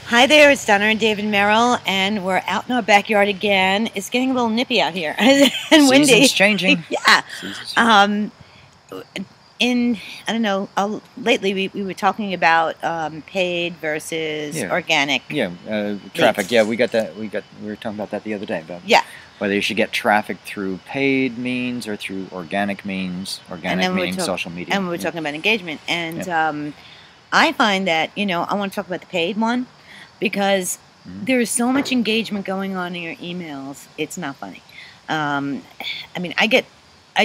Hi there, it's Donna and David Merrill, and we're out in our backyard again. It's getting a little nippy out here and windy. Season's changing. Yeah. Season's changing. I don't know, lately we were talking about paid versus Yeah. organic. Yeah, traffic. Yeah, we were talking about that the other day about Yeah. whether you should get traffic through paid means or through organic means. Organic meaning social media. And we were talking about engagement. And I find that, I want to talk about the paid one because there is so much engagement going on in your emails. It's not funny. I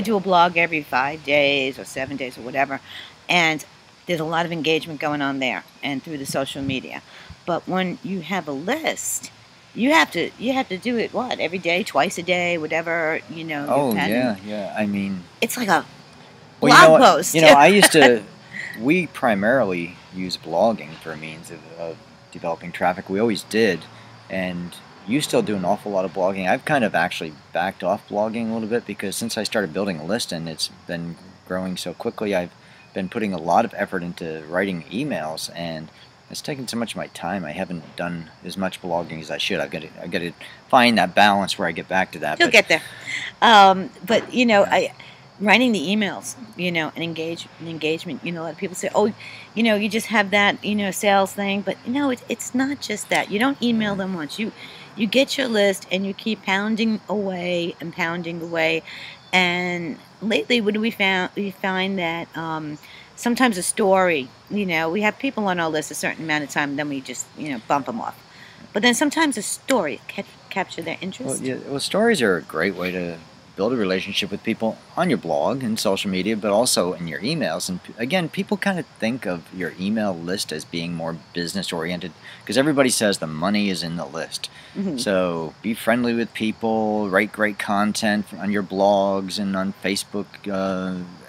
do a blog every 5 days or 7 days or whatever, and there's a lot of engagement going on there and through the social media. But when you have a list, you have to do it every day, twice a day, whatever, Oh yeah. I mean, it's like a well, blog post. I used to. We primarily use blogging for a means of developing traffic. We always did, and you still do an awful lot of blogging. I've kind of actually backed off blogging a little bit because since I started building a list and it's been growing so quickly, I've been putting a lot of effort into writing emails, and it's taken so much of my time. I haven't done as much blogging as I should. I've got to find that balance where I get back to that. You'll get there. Writing the emails, and engagement. A lot of people say, "Oh, you just have that, sales thing." But no, it's not just that. You don't email them once. You get your list and you keep pounding away and pounding away. And lately, what do we found? We find that sometimes a story. We have people on our list a certain amount of time, then we just bump them off. But then sometimes a story capture their interest. Well, stories are a great way to build a relationship with people on your blog and social media, but also in your emails. And again, people kind of think of your email list as being more business oriented because everybody says the money is in the list. So be friendly with people, write great content on your blogs and on Facebook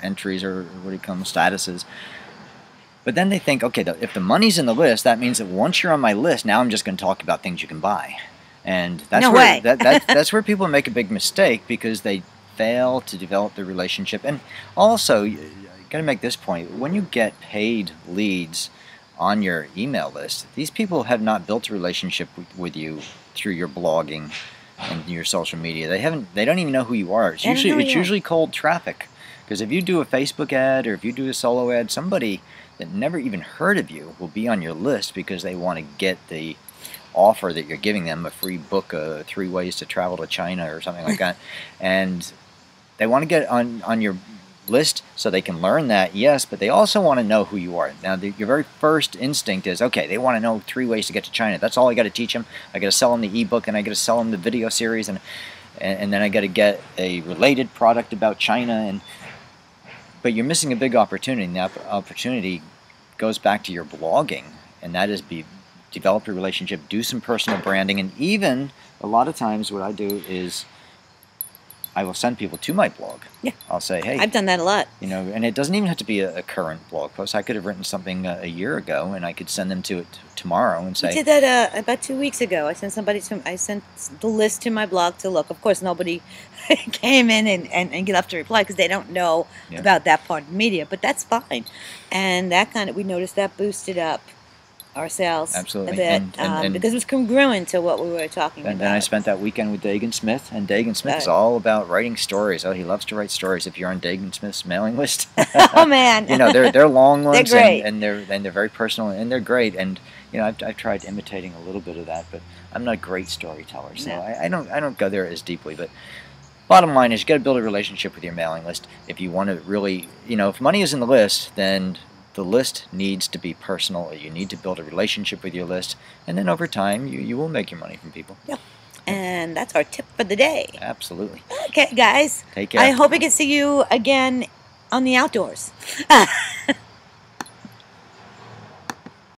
entries or what do you call them, statuses. But then they think, okay, if the money's in the list, that means that once you're on my list, now I'm just going to talk about things you can buy. And that's that's where people make a big mistake because they fail to develop the relationship. And also, you got to make this point: when you get paid leads on your email list, these people have not built a relationship with you through your blogging and your social media. They don't even know who you are. It's usually cold traffic. Because if you do a Facebook ad or if you do a solo ad, somebody that never even heard of you will be on your list because they want to get the offer that you're giving them, a free book, 3 ways to travel to China or something like that, and they want to get on your list so they can learn that, yes, but they also want to know who you are. Now, your very first instinct is, okay, they want to know 3 ways to get to China. That's all I got to teach them. I got to sell them the ebook, and I got to sell them the video series, and then I got to get a related product about China. But you're missing a big opportunity, and that opportunity goes back to your blogging, and that is develop a relationship, do some personal branding, and even a lot of times what I do is I will send people to my blog. Yeah. I'll say, hey. I've done that a lot. And it doesn't even have to be a current blog post. I could have written something a year ago, and I could send them to it tomorrow and say. I did that about 2 weeks ago. I sent the list to my blog to look. Of course, nobody came in and get up to reply because they don't know about that part of the media, but that's fine. And we noticed that boosted up our sales Absolutely. a bit because it was congruent to what we were talking about. And then I spent that weekend with Dagan Smith, and Dagan Smith is all about writing stories. Oh, he loves to write stories. If you're on Dagan Smith's mailing list, oh man, they're long ones, they're great. and they're very personal, and they're great. And I've tried imitating a little bit of that, but I'm not a great storyteller, so I don't go there as deeply. But bottom line is, you got to build a relationship with your mailing list if you want to really, if money is in the list, then the list needs to be personal. You need to build a relationship with your list, and then over time, you will make your money from people. Yeah. And that's our tip for the day. Absolutely. Okay, guys. Take care. I hope I can see you again on the outdoors.